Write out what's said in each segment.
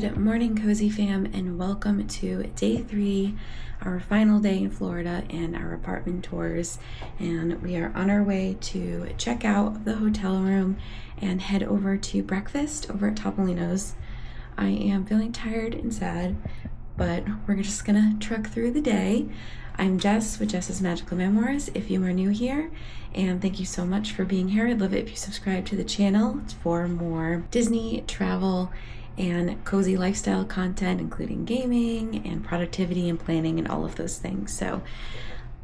Good morning, Cozy Fam, and welcome to day 3, our final day in Florida and our apartment tours. And we are on our way to check out the hotel room and head over to breakfast over at Topolino's. I am feeling tired and sad, but we're just gonna truck through the day. I'm Jess with Jess's Magical Memoirs, if you are new here, and thank you so much for being here. I'd love it if you subscribe to the channel for more Disney, travel, and cozy lifestyle content, including gaming and productivity and planning and all of those things. So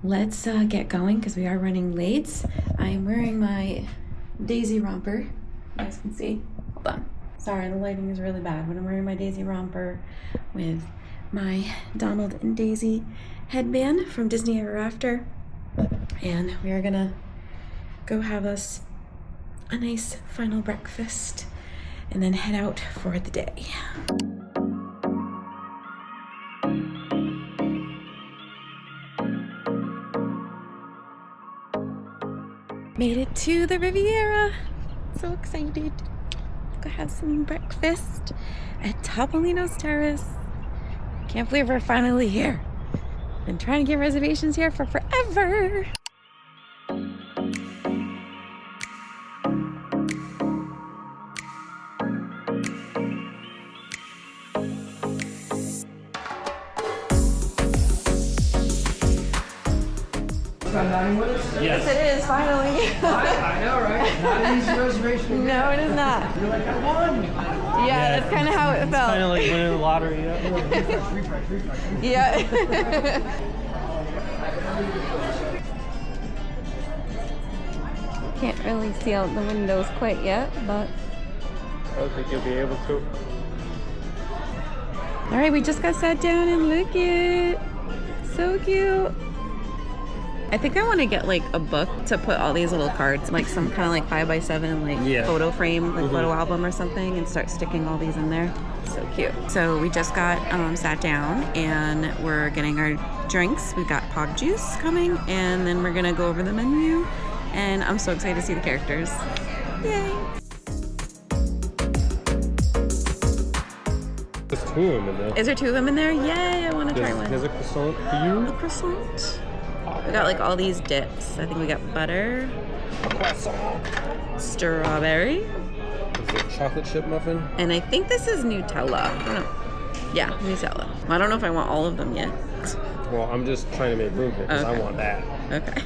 let's get going because we are running late. I am wearing my Daisy romper. You guys can see. Hold on. Sorry, the lighting is really bad, but I'm wearing my Daisy romper with my Donald and Daisy headband from Disney Ever After. And we are gonna go have us a nice final breakfast and then head out for the day. Made it to the Riviera. So excited. Go have some breakfast at Topolino's Terrace. Can't believe we're finally here. Been trying to get reservations here for forever. Yes, it is, finally. I know, right? Not an easy reservation. No, it is not. You're like, I won. Yeah, that's kind of how it felt. Kind of like winning the lottery. Yeah. Yeah. Can't really see out the windows quite yet, but. I don't think you'll be able to. All right, we just got sat down and look it. So cute. I think I want to get like a book to put all these little cards, like some kind of like 5x7 like photo frame, like photo album or something, and start sticking all these in there. So cute. So we just got sat down and we're getting our drinks. We've got pog juice coming, and then we're gonna go over the menu. And I'm so excited to see the characters. Yay! There's 2 of them in there. Is there 2 of them in there? Yay! I want to try one. There's a croissant for you. A croissant. We got like all these dips. I think we got butter, strawberry. Is it a chocolate chip muffin? And I think this is Nutella. I don't know. Yeah, Nutella. I don't know if I want all of them yet. Well, I'm just trying to make room here because I want that. Okay.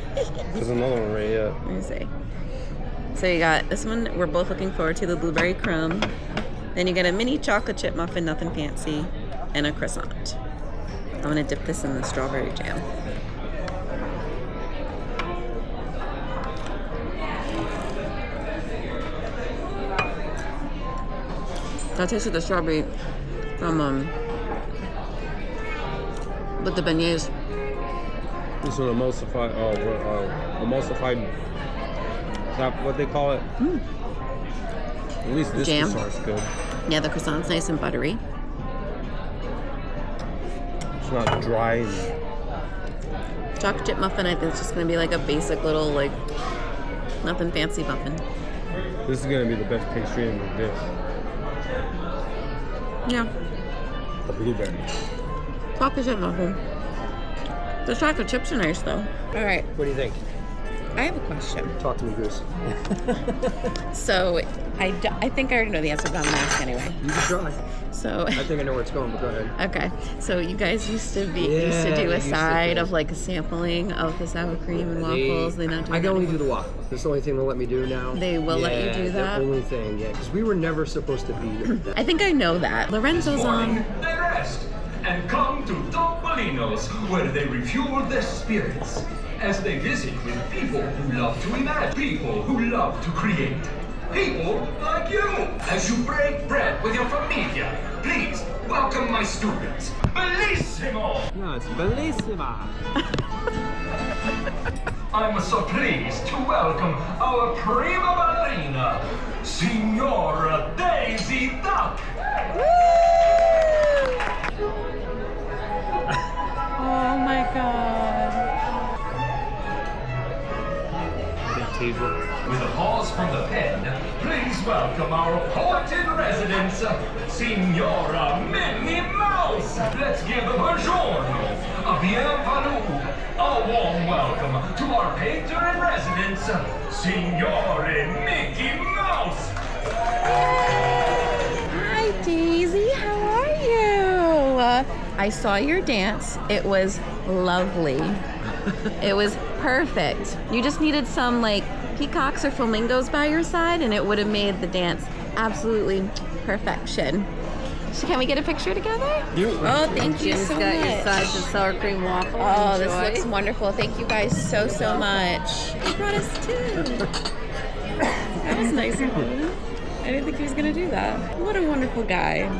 There's another one right here. Let me see. So you got this one. We're both looking forward to the blueberry crumb. Then you get a mini chocolate chip muffin, nothing fancy, and a croissant. I'm gonna dip this in the strawberry jam. I tasted the strawberry from with the beignets. This is an emulsified, is that what they call it? At least this Jam. croissant's good. Yeah, the croissant's nice and buttery. It's not dry. Chocolate chip muffin, I think it's just gonna be like a basic little like nothing fancy muffin. This is gonna be the best pastry in the dish. Yeah. The blueberry. Chocolate chip muffin. The chocolate chips are nice though. All right, What do you think? I have a question. Talk to me, Goose. So I think I already know the answer, but I'm gonna ask anyway. You can try. So I think I know where it's going, but go ahead. okay, so you guys used to do we a used to side do. of like a sampling of the sour cream and waffles. They not do I that can only do anymore? the waffle. That's the only thing they'll let me do now. They will let you do that? The only thing, yeah, because we were never supposed to be that. I think I know that. Lorenzo's Morning, on. they rest and come to Topolino's, where they refuel their spirits as they visit with people who love to imagine, people who love to create, people like you. As you break bread with your familia, please welcome my students. Bellissimo! No, it's bellissima. I'm so pleased to welcome our prima ballerina, Signora Daisy Duck. Oh my god. table. With a pause from the pen, please welcome our poet in residence, Signora Minnie Mouse. Let's give a buongiorno, a bienvenue, a warm welcome to our painter in residence, Signore Mickey Mouse. Hi, Daisy. How are you? I saw your dance. It was lovely. It was perfect. You just needed some like peacocks or flamingos by your side and it would have made the dance absolutely perfection. So can we get a picture together? Oh, thank you so much. Got your sides and sour cream waffle. Oh, this Enjoy. looks wonderful. Thank you guys so much. You brought us two. That was nice of you. I didn't think he was going to do that. What a wonderful guy.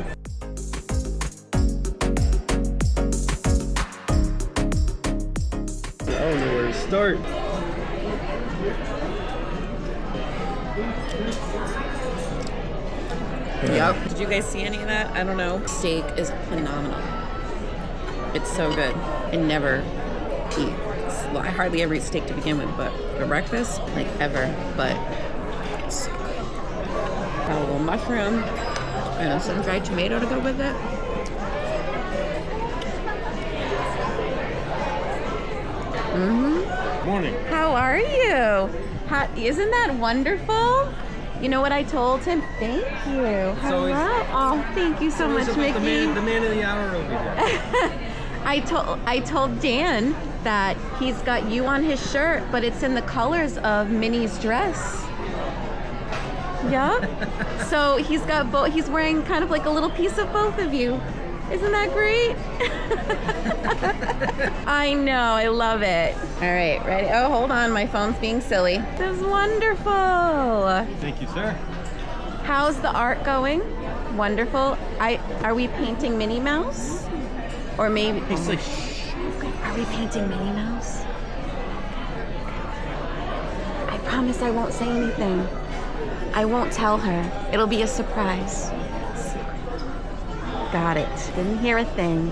I don't know where to start. Yep. Did you guys see any of that? I don't know. Steak is phenomenal. It's so good. I never eat. Well, I hardly ever eat steak to begin with, but for breakfast, like ever. But it's so good. Got a little mushroom and some dried tomato to go with it. Morning. How are you? Isn't that wonderful? You know what I told him? Thank you. Hello. Oh, thank you so much, Mickey. The man of the hour over here. I told Dan that he's got you on his shirt, but it's in the colors of Minnie's dress. Yeah. So he's got both. He's wearing kind of like a little piece of both of you. Isn't that great? I know, I love it. All right, ready? Oh, hold on, my phone's being silly. This is wonderful. Thank you, sir. How's the art going? Wonderful. Are we painting Minnie Mouse? Or maybe, He's like, shh. are we painting Minnie Mouse? I promise I won't say anything. I won't tell her. It'll be a surprise. Got it. Didn't hear a thing.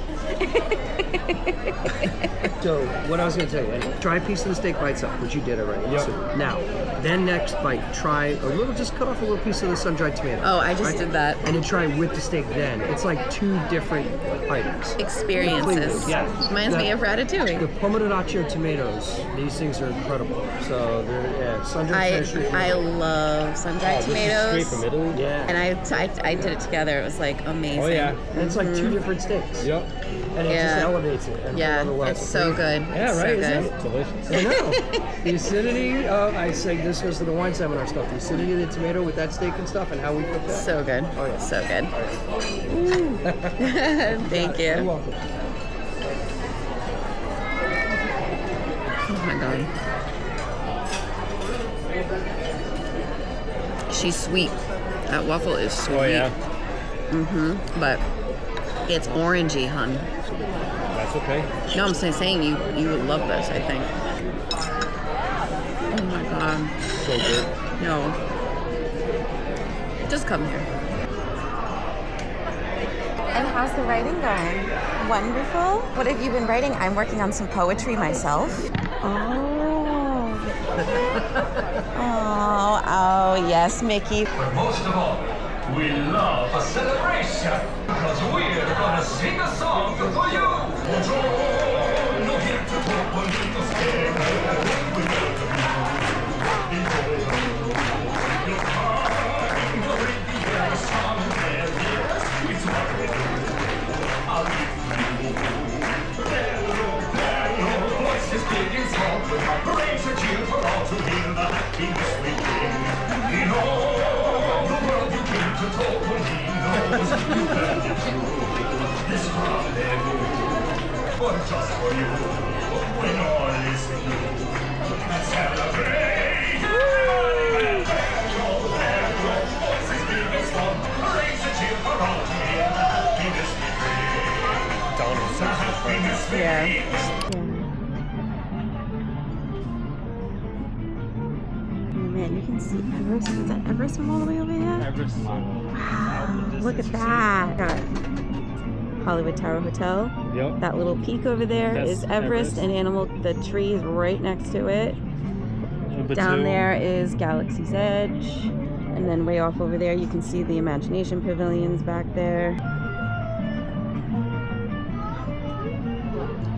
So what I was going to tell you, anyway, try a piece of the steak by itself, which you did already. Yep. So now, then next bite, try a little, just cut off a little piece of the sun-dried tomato. Oh, I just did that. And then try with the steak then. It's like two different items. Experiences. Yeah. Reminds me of The Ratatouille. pomodoro tomatoes, these things are incredible. So they're, sun-dried tomato. I love sun-dried tomatoes. Straight from Italy. Yeah. And I did it together. It was like amazing. Oh yeah. And it's like two different steaks. Yep. And it just elevates it. And Yeah, another level. it's so good. Yeah, It's right? So Isn't good. it? Delicious. I know. The acidity of, I say this goes to the wine seminar stuff, the acidity of the tomato with that steak and stuff and how we cook that. So good. Oh, yeah. So good. Thank You're you. welcome. Oh my God. She's sweet. That waffle is sweet. Oh yeah. But it's orangey, hun. That's okay. No, I'm saying you would love this, I think. Oh my God. So good. No. Just come here. And how's the writing going? Wonderful. What have you been writing? I'm working on some poetry myself. Oh, yes, Mickey. But most of all, we love a celebration because we're gonna sing a song for you. Buongiorno, here to Topolino Square. We welcome you. Your kind of Riviera song and there, yes, it's what we do. I'll leave you. Bello, voices big and small, with my parades a cheer for all to hear the happiness we bring. In all the world you came to Topolino's, you earned it true. This rendezvous, but just for you, when all is new. Let's celebrate! Bello, voices big and small, parades a cheer for all to hear the happiness we bring. The happiness we bring. Man, you can see Everest. Is that Everest from all the way over here? Everest. Wow, look at that. Got Hollywood Tower Hotel. Yep. That little peak over there That's is Everest, Everest. and the tree is right next to it. Number Down 2. there is Galaxy's Edge. And then way off over there, you can see the Imagination Pavilions back there.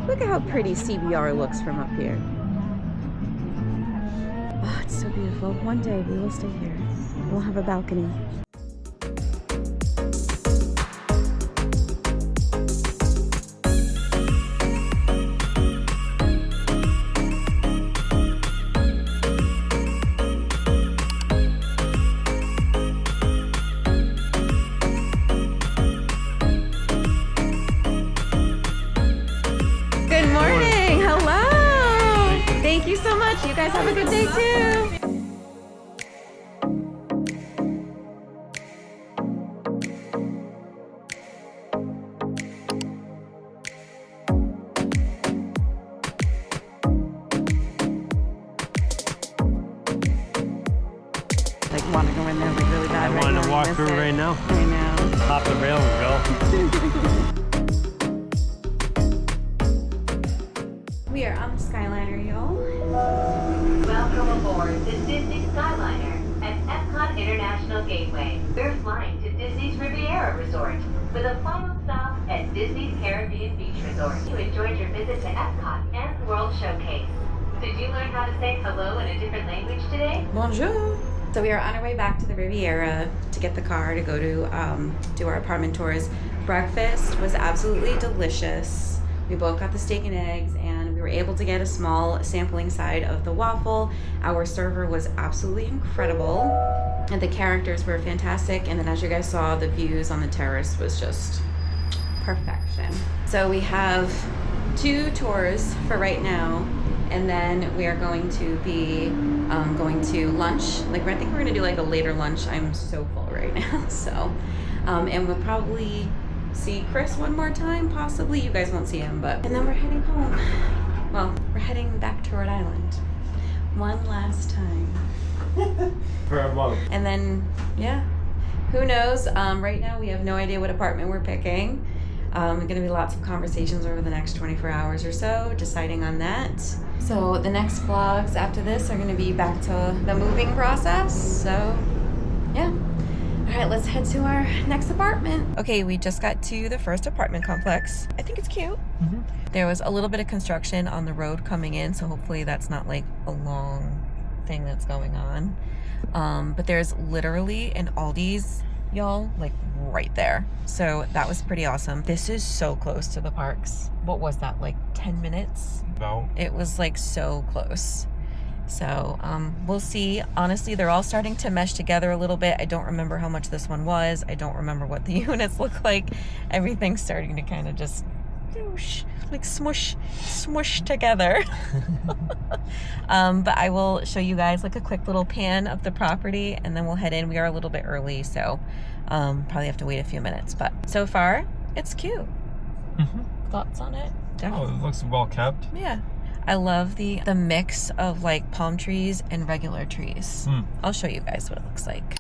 Look at how pretty CBR looks from up here. Oh, it's so beautiful. One day we will stay here. We'll have a balcony. Good morning. Hello. Thank you so much. You guys have a good day too. Like want to go in there like really bad. I want to walk through right now. I know. Hop the rail and go. We are on the skyliner, y'all. Welcome aboard the Disney Skyliner at Epcot International Gateway. We're flying to Disney's Riviera Resort with a final stop at Disney's Caribbean Beach Resort. You enjoyed your visit to Epcot and the World Showcase. Did you learn how to say hello in a different language today? Bonjour. So we are on our way back to the Riviera to get the car to go to do our apartment tours. Breakfast was absolutely delicious. We both got the steak and eggs, and we were able to get a small sampling side of the waffle. Our server was absolutely incredible, and the characters were fantastic. And then, as you guys saw, the views on the terrace was just perfection. So we have 2 tours for right now, and then we are going to be going to lunch. Like, I think we're gonna do like a later lunch. I'm so full right now. So, and we'll probably see Chris one more time, possibly. You guys won't see him, but... And then we're heading home. Well, we're heading back to Rhode Island. One last time. For a month. And then, yeah, who knows? Right now we have no idea what apartment we're picking. Gonna be lots of conversations over the next 24 hours or so, deciding on that. So the next vlogs after this are gonna be back to the moving process, so yeah. All right, let's head to our next apartment. Okay, we just got to the first apartment complex. I think it's cute. Mm-hmm. There was a little bit of construction on the road coming in, so hopefully that's not like a long thing that's going on. But there's literally an Aldi's, y'all, like right there. So that was pretty awesome. This is so close to the parks. What was that, like 10 minutes? No. It was like so close. So we'll see. Honestly, they're all starting to mesh together a little bit. I don't remember how much this one was. I don't remember what the units look like. Everything's starting to kind of just like smush together. But I will show you guys like a quick little pan of the property, and then we'll head in. We are a little bit early, so probably have to wait a few minutes. But so far, it's cute. Mm-hmm. Thoughts on it? Oh, it looks well kept. Yeah. I love the mix of like palm trees and regular trees. I'll show you guys what it looks like.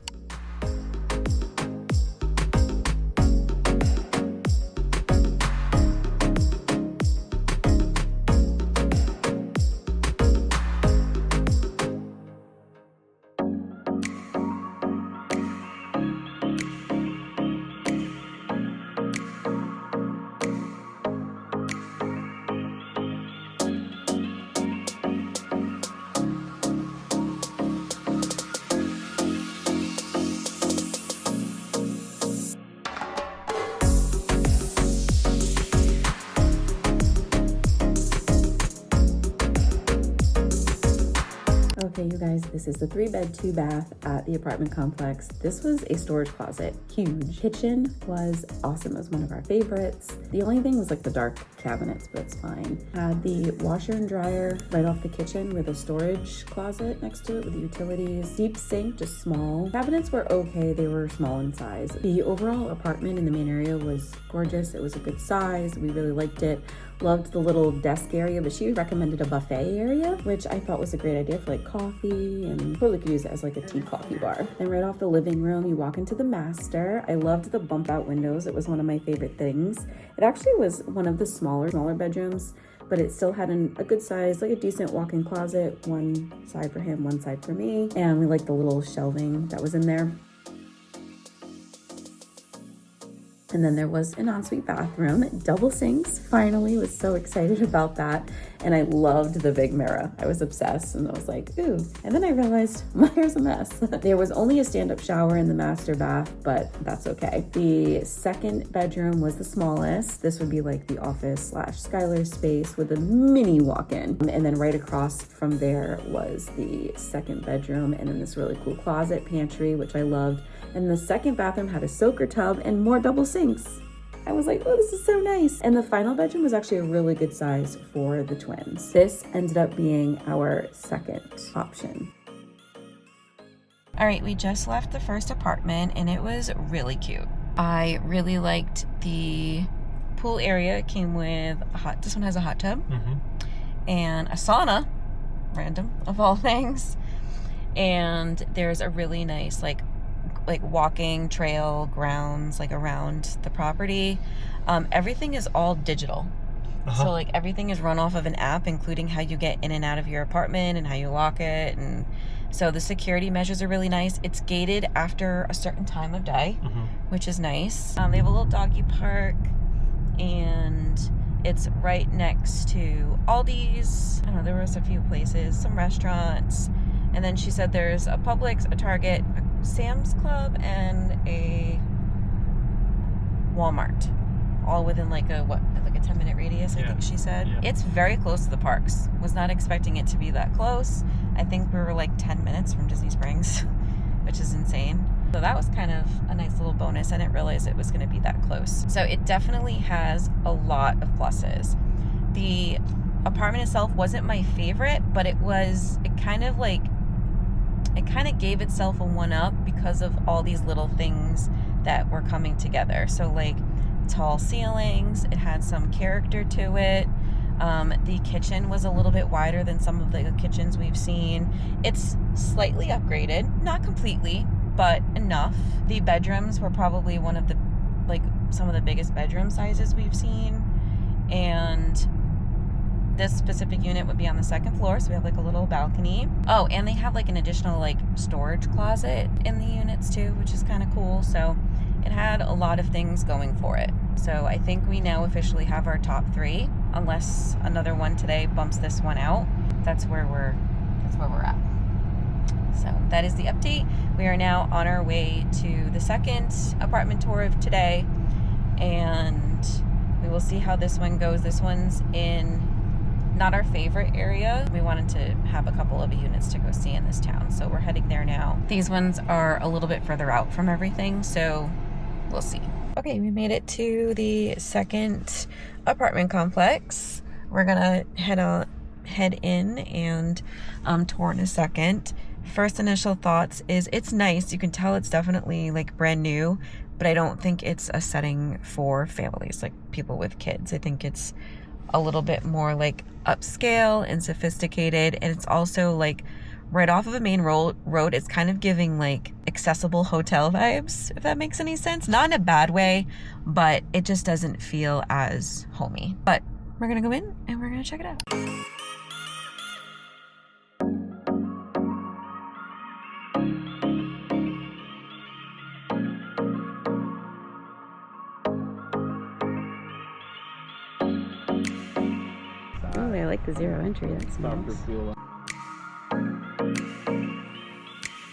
Okay, you guys, this is the 3-bed, 2-bath at the apartment complex. This was a storage closet, huge. Kitchen was awesome. It was one of our favorites. The only thing was like the dark cabinets, but it's fine. Had the washer and dryer right off the kitchen with a storage closet next to it with utilities. Deep sink, just small. Cabinets were okay. They were small in size. The overall apartment in the main area was gorgeous. It was a good size. We really liked it. Loved the little desk area, but she recommended a buffet area, which I thought was a great idea for like coffee, and totally could use it as like a tea coffee bar. And right off the living room, you walk into the master. I loved the bump out windows. It was one of my favorite things. It actually was one of the smaller bedrooms. but it still had a good size, like a decent walk-in closet, one side for him, one side for me. And we liked the little shelving that was in there. And then there was an ensuite bathroom, double sinks, finally, was so excited about that. And I loved the big mirror. I was obsessed and I was like, ooh. And then I realized my hair's a mess. There was only a stand-up shower in the master bath, but that's okay. The second bedroom was the smallest. This would be like the office / skyler space with a mini walk-in. And then right across from there was the second bedroom and then this really cool closet pantry, which I loved. And the second bathroom had a soaker tub and more double sinks. I was like, oh, this is so nice. And the final bedroom was actually a really good size for the twins. This ended up being our second option. All right, we just left the first apartment and it was really cute. I really liked the pool area. It came with this one has a hot tub and a sauna, random of all things. And there's a really nice like walking trail grounds like around the property. Everything is all digital. So like everything is run off of an app, including how you get in and out of your apartment and how you lock it. And so the security measures are really nice. It's gated after a certain time of day, which is nice. They have a little doggy park and it's right next to Aldi's. I don't know, there was a few places, some restaurants. And then she said there's a Publix, a Target, a Sam's Club, and a Walmart, all within like a 10-minute radius, I think she said. It's very close to the parks. Was not expecting it to be that close. I think we were like 10 minutes from Disney Springs, which is insane. So that was kind of a nice little bonus. I didn't realize it was going to be that close. So it definitely has a lot of pluses. The apartment itself wasn't my favorite, but it kind of gave itself a one-up because of all these little things that were coming together. So like tall ceilings, it had some character to it. The kitchen was a little bit wider than some of the kitchens we've seen. It's slightly upgraded, not completely, but enough. The bedrooms were probably one of the some of the biggest bedroom sizes we've seen. And this specific unit would be on the second floor, so we have like a little balcony. Oh, and they have like an additional like storage closet in the units too, which is kind of cool. So it had a lot of things going for it. So I think we now officially have our top 3, unless another one today bumps this one out. That's where we're at. So that is the update. We are now on our way to the second apartment tour of today, and we will see how this one goes. This one's in not our favorite area. We wanted to have a couple of units to go see in this town, so we're heading there now. These ones are a little bit further out from everything, so we'll see. Okay, we made it to the second apartment complex. We're gonna head in and tour in a second. First initial thoughts is it's nice. You can tell it's definitely like brand new, but I don't think it's a setting for families, like people with kids. I think it's a little bit more like upscale and sophisticated, and it's also like right off of a main road. It's kind of giving like accessible hotel vibes, if that makes any sense. Not in a bad way, but it just doesn't feel as homey. But we're gonna go in and we're gonna check it out. Oh, I like the zero entry. That's nice.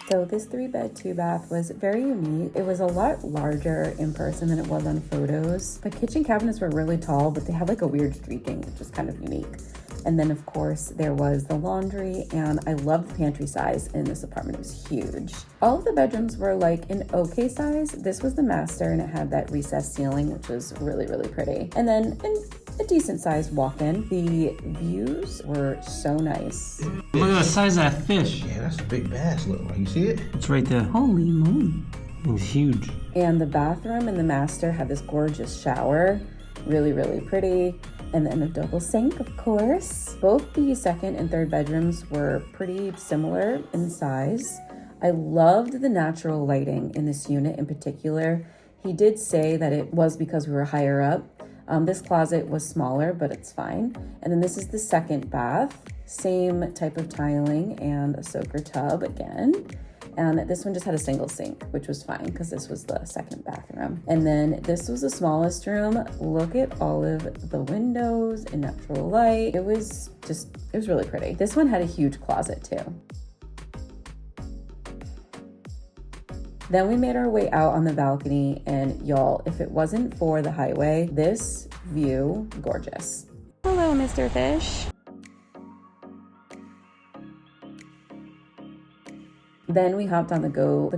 So this 3-bed, 2-bath was very unique. It was a lot larger in person than it was on photos. The kitchen cabinets were really tall, but they had like a weird streaking, which was kind of unique. And then of course there was the laundry, and I loved the pantry size in this apartment. It was huge. All of the bedrooms were like an okay size. This was the master, and it had that recessed ceiling, which was really, really pretty. And then a decent sized walk-in. The views were so nice. Look at the size of that fish. Yeah, that's a big bass. Look, you see it? It's right there. Holy moly. It's huge. And the bathroom in the master had this gorgeous shower. Really, really pretty. And then a double sink, of course. Both the second and third bedrooms were pretty similar in size. I loved the natural lighting in this unit in particular. He did say that it was because we were higher up, This closet was smaller, but it's fine. And then this is the second bath, same type of tiling and a soaker tub again. And this one just had a single sink, which was fine because this was the second bathroom. And then this was the smallest room. Look at all of the windows and natural light. It was really pretty. This one had a huge closet too. Then we made our way out on the balcony, and y'all, if it wasn't for the highway, this view, gorgeous. Hello, Mr. Fish. Then we hopped on the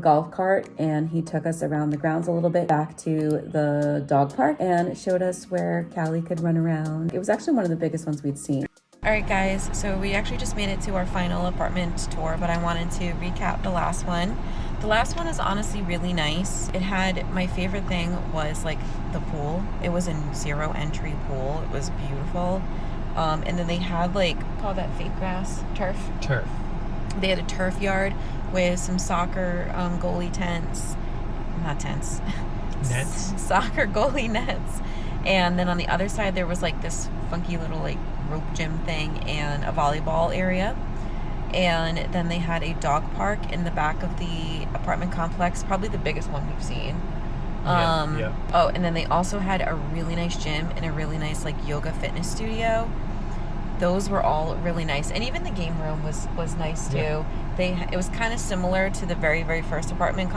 golf cart, and he took us around the grounds a little bit back to the dog park and showed us where Callie could run around. It was actually one of the biggest ones we'd seen. All right, guys, so we actually just made it to our final apartment tour, but I wanted to recap the last one. The last one is honestly really nice. It had, my favorite thing was like the pool. It was a zero entry pool. It was beautiful. And then they had like, call that fake grass, turf? Turf. They had a turf yard with some soccer goalie tents, not tents, Nets. Soccer goalie nets. And then on the other side, there was like this funky little like rope gym thing and a volleyball area. And then they had a dog park in the back of the apartment complex, probably the biggest one we've seen. Yeah. Oh, and then they also had a really nice gym and a really nice like yoga fitness studio. Those were all really nice, and even the game room was nice too. Yeah. It was kind of similar to the very first apartment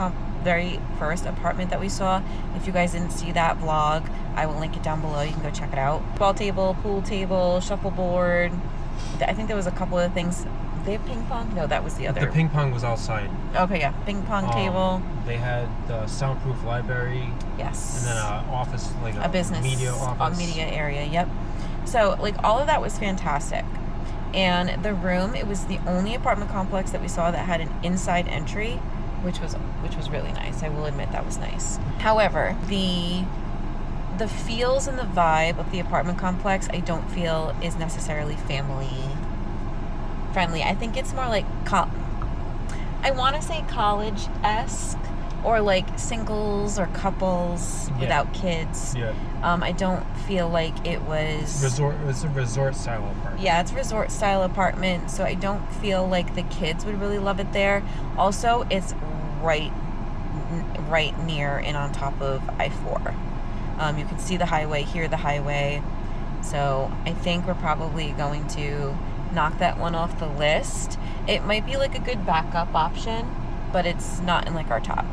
that we saw. If you guys didn't see that vlog, I will link it down below. You can go check it out. Ball table, pool table, shuffleboard. I think there was a couple of things. They have ping pong? No, that was the other. The ping pong was outside. Okay, yeah, ping pong table. They had the soundproof library. Yes. And then an office, like a business media office. A media area. Yep. So like all of that was fantastic. And the room, it was the only apartment complex that we saw that had an inside entry, which was really nice. I will admit that was nice. However, the feels and the vibe of the apartment complex, I don't feel is necessarily family friendly. I think it's more like I want to say college-esque, or like singles or couples without kids. Yeah. I don't feel like it was resort. It's a resort style apartment. Yeah, it's resort style apartment, so I don't feel like the kids would really love it there. Also, it's right near and on top of I-4. You can see the highway, hear the highway. So I think we're probably going to knock that one off the list. It might be like a good backup option, but it's not in like our top.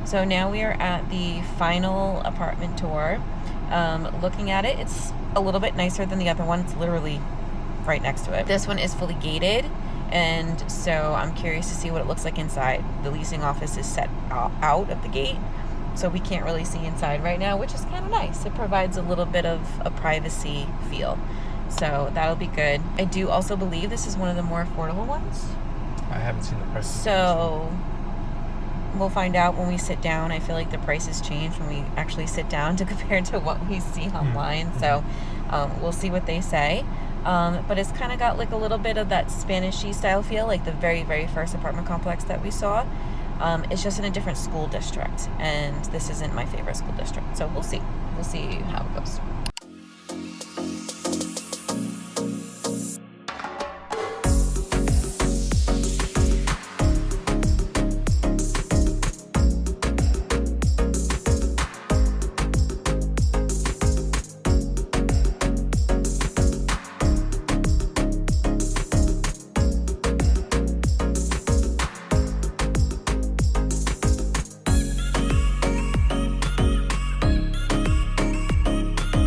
So now we are at the final apartment tour. Looking at it, it's a little bit nicer than the other one. It's literally right next to it. This one is fully gated, and so I'm curious to see what it looks like inside. The leasing office is set out of the gate, so we can't really see inside right now, which is kind of nice. It provides a little bit of a privacy feel, so that'll be good. I do also believe this is one of the more affordable ones. I haven't seen the prices. So we'll find out when we sit down. I feel like the prices change when we actually sit down to compare to what we see online. So we'll see what they say. But it's kind of got like a little bit of that Spanishy style feel, like the very first apartment complex that we saw. It's just in a different school district, and this isn't my favorite school district. So we'll see. We'll see how it goes.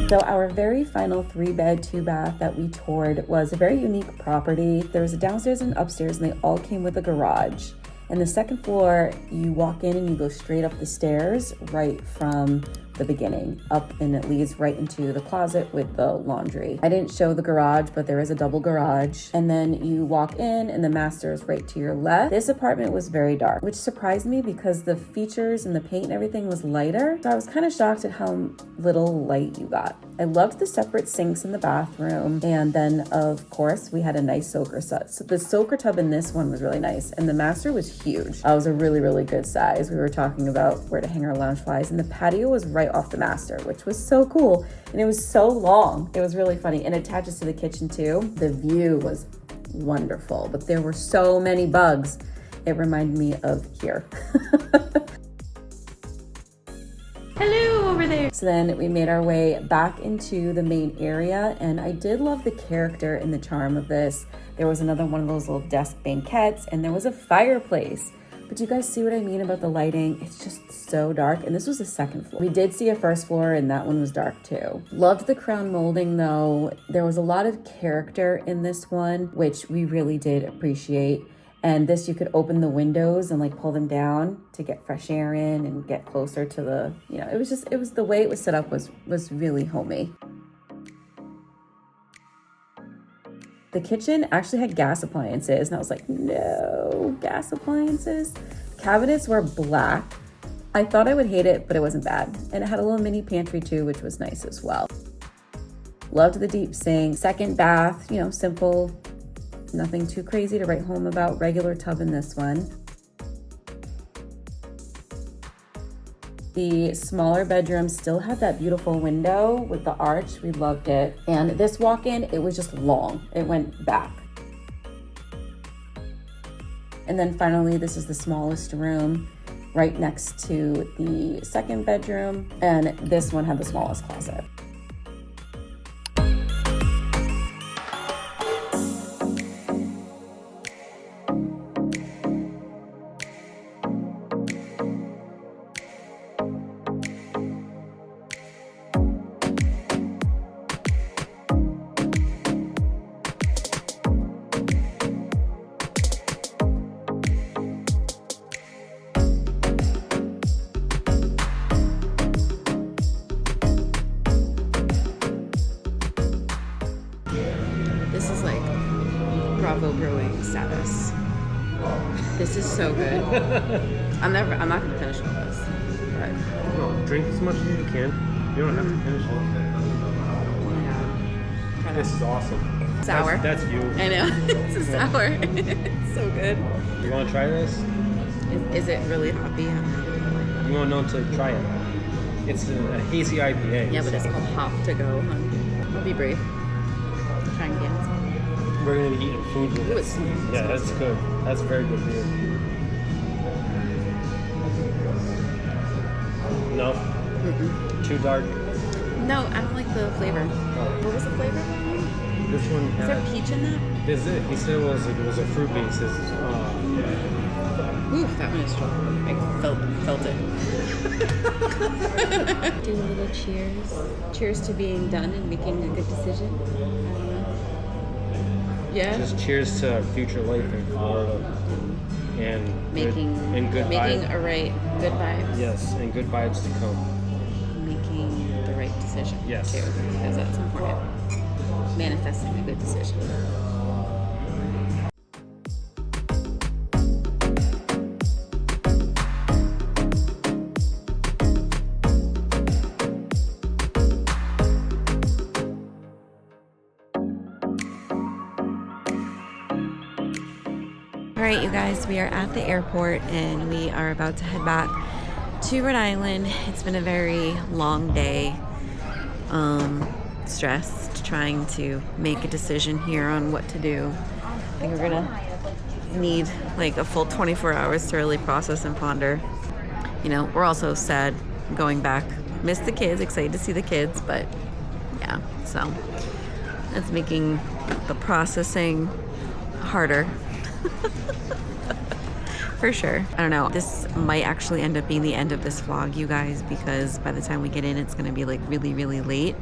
So our very final 3-bed, 2-bath that we toured was a very unique property. There was a downstairs and upstairs, and they all came with a garage. And the second floor, you walk in and you go straight up the stairs right from the beginning up, and it leads right into the closet with the laundry. I didn't show the garage, but there is a double garage. And then you walk in and the master is right to your left. This apartment was very dark, which surprised me because the features and the paint and everything was lighter. So I was kind of shocked at how little light you got. I loved the separate sinks in the bathroom. And then of course we had a nice soaker set. So the soaker tub in this one was really nice. And the master was huge. It was a really good size. We were talking about where to hang our lounge flies, and the patio was right off the master, which was so cool. And it was so long. It was really funny, and it attaches to the kitchen too. The view was wonderful, but there were so many bugs. It reminded me of here. Hello over there. So then we made our way back into the main area, and I did love the character and the charm of this. There was another one of those little desk banquettes, and there was a fireplace. But do you guys see what I mean about the lighting? It's just so dark, and this was the second floor. We did see a first floor, and that one was dark too. Loved the crown molding though. There was a lot of character in this one, which we really did appreciate. And this, you could open the windows and like pull them down to get fresh air in and get closer to the, you know, it was the way it was set up was really homey. The kitchen actually had gas appliances, and I was like, no, gas appliances. Cabinets were black. I thought I would hate it, but it wasn't bad. And it had a little mini pantry too, which was nice as well. Loved the deep sink. Second bath, you know, simple, nothing too crazy to write home about. Regular tub in this one. The smaller bedroom still had that beautiful window with the arch. We loved it. And this walk-in, it was just long. It went back. And then finally, this is the smallest room right next to the second bedroom. And this one had the smallest closet. Bravo Brewing status. This is so good. I'm not gonna finish all this. But Well, drink as much as you can. You don't have to finish it. yeah. This is awesome. Sour. That's you. I know. It's a sour. It's so good. You want to try this? Is it really hoppy? You want to know to try it? It's a hazy IPA. Yeah, but it's called Hop to Go. I'll be brief. Try and get it. We're going to be eating food with Ooh, it. it's smooth. Yeah, that's good. That's very good beer. No? Mm-mm. Too dark? No, I don't like the flavor. What was the flavor? This one Is there peach in that? This is it. He said it was a fruit base. Ooh, that one is strong. I felt it. Do a little cheers. Cheers to being done and making a good decision. Yeah. Just cheers to future life in Florida and good vibes. Good vibes. Yes, and good vibes to come. Making the right decision. Yes. Too, because that's important. Manifesting a good decision. All right, you guys, we are at the airport and we are about to head back to Rhode Island. It's been a very long day. Stressed, trying to make a decision here on what to do. I think we're gonna need like a full 24 hours to really process and ponder. You know, we're also sad going back. Miss the kids, excited to see the kids, but yeah, so that's making the processing harder. For sure. I don't know. This might actually end up being the end of this vlog, you guys, because by the time we get in, it's going to be like really, really late.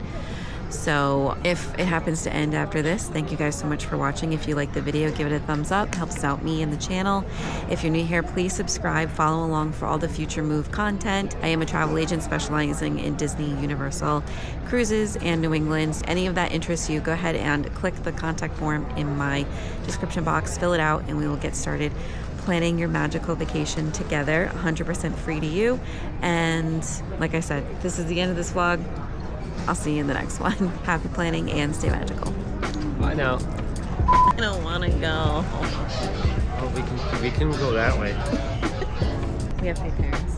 So if it happens to end after this, thank you guys so much for watching. If you like the video, give it a thumbs up. Helps out me and the channel. If you're new here, please subscribe. Follow along for all the future move content. I am a travel agent specializing in Disney, Universal, cruises, and New England. Any of that interests you, go ahead and click the contact form in my description box. Fill it out and we will get started planning your magical vacation together. 100% free to you. And like I said, this is the end of this vlog. I'll see you in the next one. Happy planning and stay magical. Bye now. I don't want to go. Oh, we can go that way. We have to pay parents.